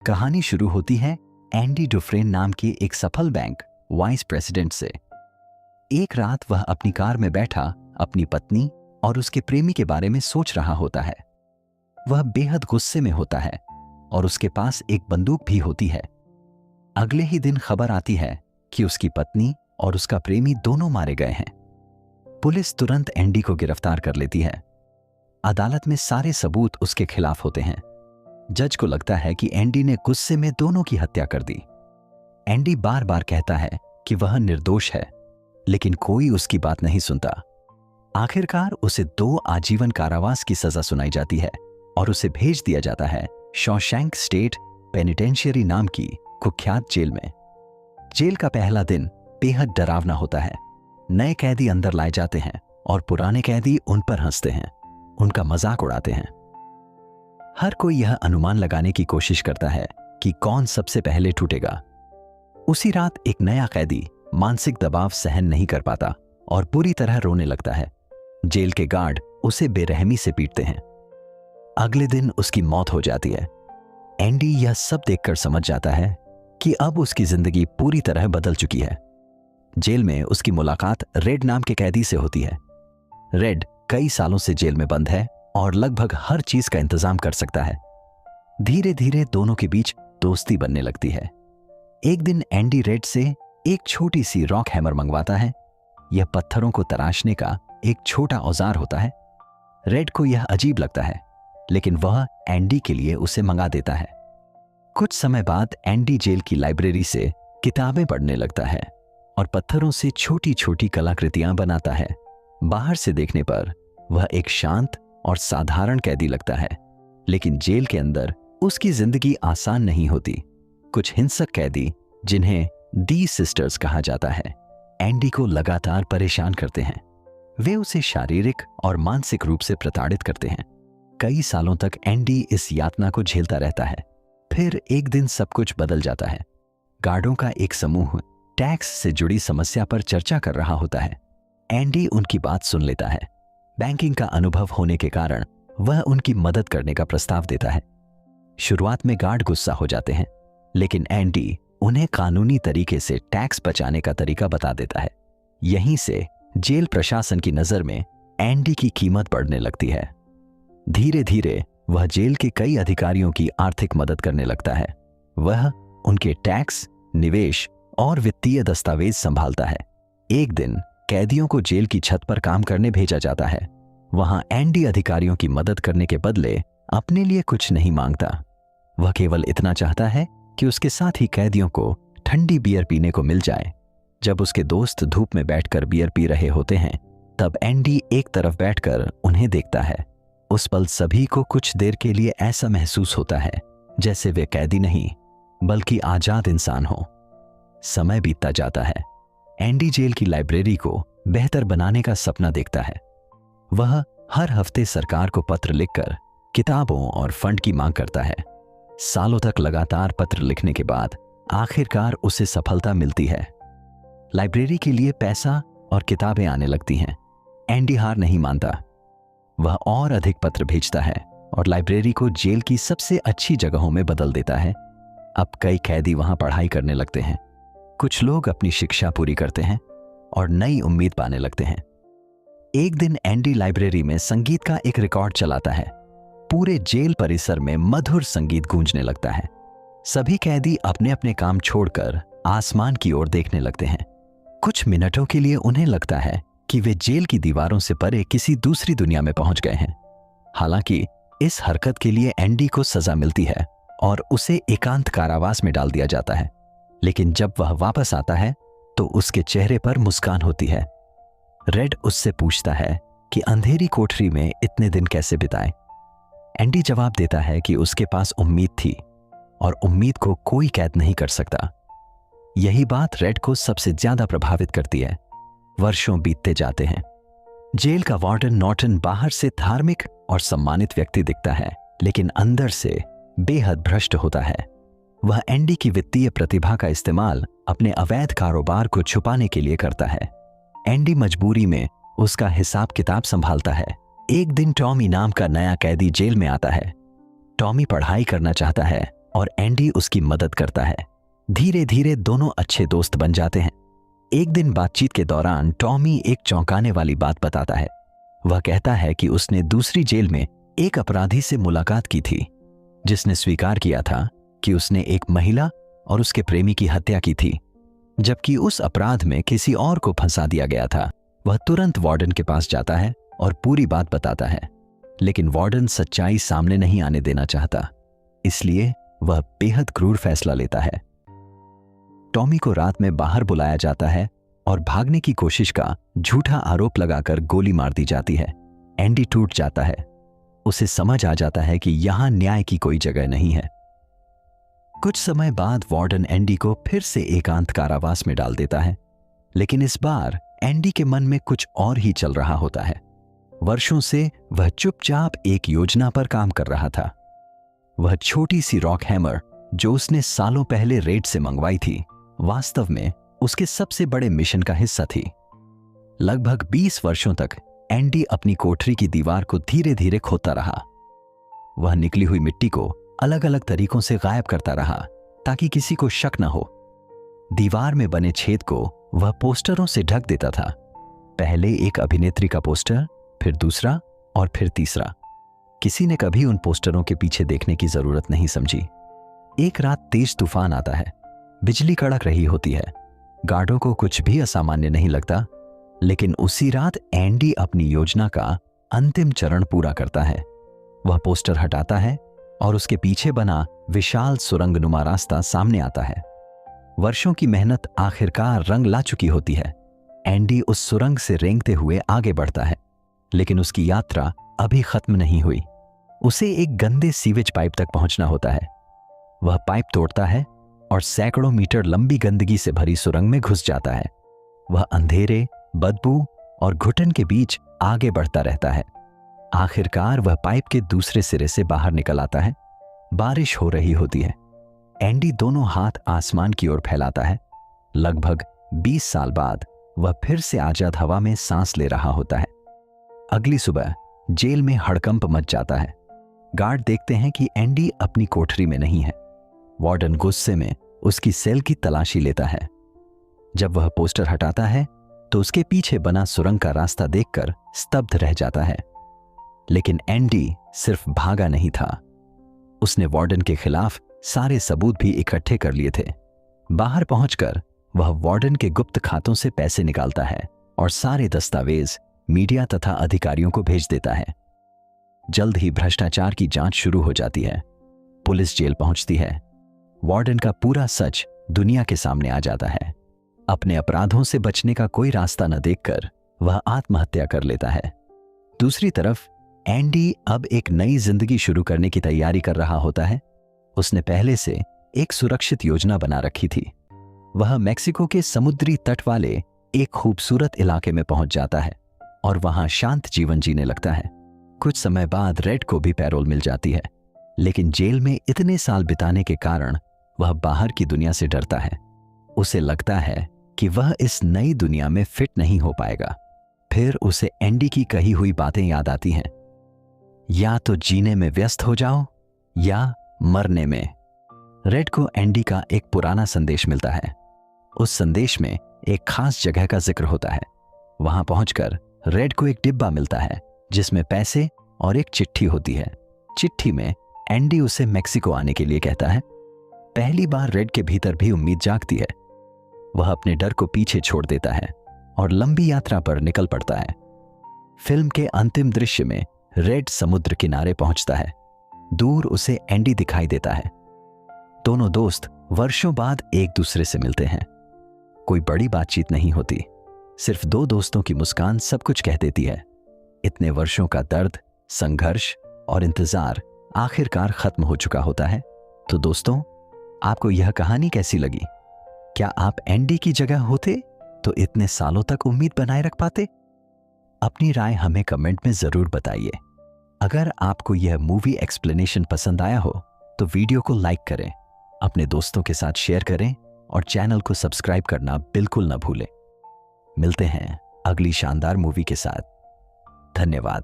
कहानी शुरू होती है एंडी डुफ्रेन नाम के एक सफल बैंक वाइस प्रेसिडेंट से। एक रात वह अपनी कार में बैठा अपनी पत्नी और उसके प्रेमी के बारे में सोच रहा होता है। वह बेहद गुस्से में होता है और उसके पास एक बंदूक भी होती है। अगले ही दिन खबर आती है कि उसकी पत्नी और उसका प्रेमी दोनों मारे गए हैं। पुलिस तुरंत एंडी को गिरफ्तार कर लेती है। अदालत में सारे सबूत उसके खिलाफ होते हैं। जज को लगता है कि एंडी ने गुस्से में दोनों की हत्या कर दी। एंडी बार बार कहता है कि वह निर्दोष है, लेकिन कोई उसकी बात नहीं सुनता। आखिरकार उसे 2 आजीवन कारावास की सजा सुनाई जाती है और उसे भेज दिया जाता है शॉशैंक स्टेट पेनिटेंशियरी नाम की कुख्यात जेल में। जेल का पहला दिन बेहद डरावना होता है। नए कैदी अंदर लाए जाते हैं और पुराने कैदी उन पर हंसते हैं, उनका मजाक उड़ाते हैं। हर कोई यह अनुमान लगाने की कोशिश करता है कि कौन सबसे पहले टूटेगा। उसी रात एक नया कैदी मानसिक दबाव सहन नहीं कर पाता और बुरी तरह रोने लगता है। जेल के गार्ड उसे बेरहमी से पीटते हैं। अगले दिन उसकी मौत हो जाती है। एंडी यह सब देखकर समझ जाता है कि अब उसकी जिंदगी पूरी तरह बदल चुकी है। जेल में उसकी मुलाकात रेड नाम के कैदी से होती है। रेड कई सालों से जेल में बंद है और लगभग हर चीज का इंतजाम कर सकता है। धीरे धीरे दोनों के बीच दोस्ती बनने लगती है। एक दिन एंडी रेड से एक छोटी सी रॉक हैमर मंगवाता है। यह पत्थरों को तराशने का एक छोटा औजार होता है। रेड को यह अजीब लगता है, लेकिन वह एंडी के लिए उसे मंगा देता है। कुछ समय बाद एंडी जेल की लाइब्रेरी से किताबें पढ़ने लगता है और पत्थरों से छोटी छोटी कलाकृतियां बनाता है। बाहर से देखने पर वह एक शांत और साधारण कैदी लगता है, लेकिन जेल के अंदर उसकी जिंदगी आसान नहीं होती। कुछ हिंसक कैदी, जिन्हें दी सिस्टर्स कहा जाता है, एंडी को लगातार परेशान करते हैं। वे उसे शारीरिक और मानसिक रूप से प्रताड़ित करते हैं। कई सालों तक एंडी इस यातना को झेलता रहता है। फिर एक दिन सब कुछ बदल जाता है। गार्डों का एक समूह टैक्स से जुड़ी समस्या पर चर्चा कर रहा होता है। एंडी उनकी बात सुन लेता है। बैंकिंग का अनुभव होने के कारण वह उनकी मदद करने का प्रस्ताव देता है। शुरुआत में गार्ड गुस्सा हो जाते हैं, लेकिन एंडी उन्हें कानूनी तरीके से टैक्स बचाने का तरीका बता देता है। यहीं से जेल प्रशासन की नजर में एंडी की कीमत बढ़ने लगती है। धीरे धीरे वह जेल के कई अधिकारियों की आर्थिक मदद करने लगता है। वह उनके टैक्स, निवेश और वित्तीय दस्तावेज संभालता है। एक दिन कैदियों को जेल की छत पर काम करने भेजा जाता है। वहां एंडी अधिकारियों की मदद करने के बदले अपने लिए कुछ नहीं मांगता। वह केवल इतना चाहता है कि उसके साथ ही कैदियों को ठंडी बियर पीने को मिल जाए। जब उसके दोस्त धूप में बैठकर बियर पी रहे होते हैं, तब एंडी एक तरफ बैठकर उन्हें देखता है। उस पल सभी को कुछ देर के लिए ऐसा महसूस होता है जैसे वे कैदी नहीं, बल्कि आजाद इंसान हो। समय बीतता जाता है। एंडी जेल की लाइब्रेरी को बेहतर बनाने का सपना देखता है। वह हर हफ्ते सरकार को पत्र लिखकर किताबों और फंड की मांग करता है। सालों तक लगातार पत्र लिखने के बाद आखिरकार उसे सफलता मिलती है। लाइब्रेरी के लिए पैसा और किताबें आने लगती हैं। एंडी हार नहीं मानता। वह और अधिक पत्र भेजता है और लाइब्रेरी को जेल की सबसे अच्छी जगहों में बदल देता है। अब कई कैदी वहां पढ़ाई करने लगते हैं। कुछ लोग अपनी शिक्षा पूरी करते हैं और नई उम्मीद पाने लगते हैं। एक दिन एंडी लाइब्रेरी में संगीत का एक रिकॉर्ड चलाता है। पूरे जेल परिसर में मधुर संगीत गूंजने लगता है। सभी कैदी अपने अपने काम छोड़कर आसमान की ओर देखने लगते हैं। कुछ मिनटों के लिए उन्हें लगता है कि वे जेल की दीवारों से परे किसी दूसरी दुनिया में पहुंच गए हैं। हालांकि इस हरकत के लिए एंडी को सजा मिलती है और उसे एकांत कारावास में डाल दिया जाता है। लेकिन जब वह वापस आता है तो उसके चेहरे पर मुस्कान होती है। रेड उससे पूछता है कि अंधेरी कोठरी में इतने दिन कैसे बिताए। एंडी जवाब देता है कि उसके पास उम्मीद थी और उम्मीद को कोई कैद नहीं कर सकता। यही बात रेड को सबसे ज्यादा प्रभावित करती है। वर्षों बीतते जाते हैं। जेल का वार्डन नॉर्टन बाहर से धार्मिक और सम्मानित व्यक्ति दिखता है, लेकिन अंदर से बेहद भ्रष्ट होता है। वह एंडी की वित्तीय प्रतिभा का इस्तेमाल अपने अवैध कारोबार को छुपाने के लिए करता है। एंडी मजबूरी में उसका हिसाब किताब संभालता है। एक दिन टॉमी नाम का नया कैदी जेल में आता है। टॉमी पढ़ाई करना चाहता है, और एंडी उसकी मदद करता है। धीरे धीरे दोनों अच्छे दोस्त बन जाते हैं। एक दिन बातचीत के दौरान टॉमी एक चौंकाने वाली बात बताता है। वह कहता है कि उसने दूसरी जेल में एक अपराधी से मुलाकात की थी, जिसने स्वीकार किया था कि उसने एक महिला और उसके प्रेमी की हत्या की थी, जबकि उस अपराध में किसी और को फंसा दिया गया था। वह तुरंत वार्डन के पास जाता है और पूरी बात बताता है, लेकिन वार्डन सच्चाई सामने नहीं आने देना चाहता, इसलिए वह बेहद क्रूर फैसला लेता है। टॉमी को रात में बाहर बुलाया जाता है और भागने की कोशिश का झूठा आरोप लगाकर गोली मार दी जाती है। एंडी टूट जाता है। उसे समझ आ जाता है कि यहां न्याय की कोई जगह नहीं है। कुछ समय बाद वार्डन एंडी को फिर से एकांत कारावास में डाल देता है, लेकिन इस बार एंडी के मन में कुछ और ही चल रहा होता है। वर्षों से वह चुपचाप एक योजना पर काम कर रहा था। वह छोटी सी रॉक हैमर जो उसने सालों पहले रेड से मंगवाई थी, वास्तव में उसके सबसे बड़े मिशन का हिस्सा थी। लगभग 20 वर्षों तक एंडी अपनी कोठरी की दीवार को धीरे धीरे खोदता रहा। वह निकली हुई मिट्टी को अलग अलग तरीकों से गायब करता रहा ताकि किसी को शक न हो। दीवार में बने छेद को वह पोस्टरों से ढक देता था। पहले एक अभिनेत्री का पोस्टर, फिर दूसरा और फिर तीसरा। किसी ने कभी उन पोस्टरों के पीछे देखने की जरूरत नहीं समझी। एक रात तेज तूफान आता है। बिजली कड़क रही होती है। गार्डों को कुछ भी असामान्य नहीं लगता, लेकिन उसी रात एंडी अपनी योजना का अंतिम चरण पूरा करता है। वह पोस्टर हटाता है और उसके पीछे बना विशाल सुरंगनुमा रास्ता सामने आता है। वर्षों की मेहनत आखिरकार रंग ला चुकी होती है। एंडी उस सुरंग से रेंगते हुए आगे बढ़ता है, लेकिन उसकी यात्रा अभी खत्म नहीं हुई। उसे एक गंदे सीवेज पाइप तक पहुंचना होता है। वह पाइप तोड़ता है और सैकड़ों मीटर लंबी गंदगी से भरी सुरंग में घुस जाता है। वह अंधेरे, बदबू और घुटन के बीच आगे बढ़ता रहता है। आखिरकार वह पाइप के दूसरे सिरे से बाहर निकल आता है। बारिश हो रही होती है। एंडी दोनों हाथ आसमान की ओर फैलाता है। लगभग 20 साल बाद वह फिर से आजाद हवा में सांस ले रहा होता है। अगली सुबह जेल में हड़कंप मच जाता है। गार्ड देखते हैं कि एंडी अपनी कोठरी में नहीं है। वार्डन गुस्से में उसकी सेल की तलाशी लेता है। जब वह पोस्टर हटाता है तो उसके पीछे बना सुरंग का रास्ता देखकर स्तब्ध रह जाता है। लेकिन एंडी सिर्फ भागा नहीं था, उसने वार्डन के खिलाफ सारे सबूत भी इकट्ठे कर लिए थे। बाहर पहुंचकर वह वार्डन के गुप्त खातों से पैसे निकालता है और सारे दस्तावेज मीडिया तथा अधिकारियों को भेज देता है। जल्द ही भ्रष्टाचार की जांच शुरू हो जाती है। पुलिस जेल पहुंचती है। वार्डन का पूरा सच दुनिया के सामने आ जाता है। अपने अपराधों से बचने का कोई रास्ता न देखकर वह आत्महत्या कर लेता है। दूसरी तरफ एंडी अब एक नई जिंदगी शुरू करने की तैयारी कर रहा होता है। उसने पहले से एक सुरक्षित योजना बना रखी थी। वह मेक्सिको के समुद्री तट वाले एक खूबसूरत इलाके में पहुंच जाता है और वहां शांत जीवन जीने लगता है। कुछ समय बाद रेड को भी पैरोल मिल जाती है, लेकिन जेल में इतने साल बिताने के कारण वह बाहर की दुनिया से डरता है। उसे लगता है कि वह इस नई दुनिया में फिट नहीं हो पाएगा। फिर उसे एंडी की कही हुई बातें याद आती हैं, या तो जीने में व्यस्त हो जाओ या मरने में। रेड को एंडी का एक पुराना संदेश मिलता है। उस संदेश में एक खास जगह का जिक्र होता है। वहां पहुंचकर रेड को एक डिब्बा मिलता है जिसमें पैसे और एक चिट्ठी होती है। चिट्ठी में एंडी उसे मेक्सिको आने के लिए कहता है। पहली बार रेड के भीतर भी उम्मीद जागती है। वह अपने डर को पीछे छोड़ देता है और लंबी यात्रा पर निकल पड़ता है। फिल्म के अंतिम दृश्य में रेड समुद्र किनारे पहुंचता है। दूर उसे एंडी दिखाई देता है। दोनों दोस्त वर्षों बाद एक दूसरे से मिलते हैं। कोई बड़ी बातचीत नहीं होती, सिर्फ दो दोस्तों की मुस्कान सब कुछ कह देती है। इतने वर्षों का दर्द, संघर्ष और इंतजार आखिरकार खत्म हो चुका होता है। तो दोस्तों, आपको यह कहानी कैसी लगी? क्या आप एंडी की जगह होते तो इतने सालों तक उम्मीद बनाए रख पाते? अपनी राय हमें कमेंट में जरूर बताइए। अगर आपको यह मूवी एक्सप्लेनेशन पसंद आया हो तो वीडियो को लाइक करें, अपने दोस्तों के साथ शेयर करें और चैनल को सब्सक्राइब करना बिल्कुल न भूलें। मिलते हैं अगली शानदार मूवी के साथ। धन्यवाद।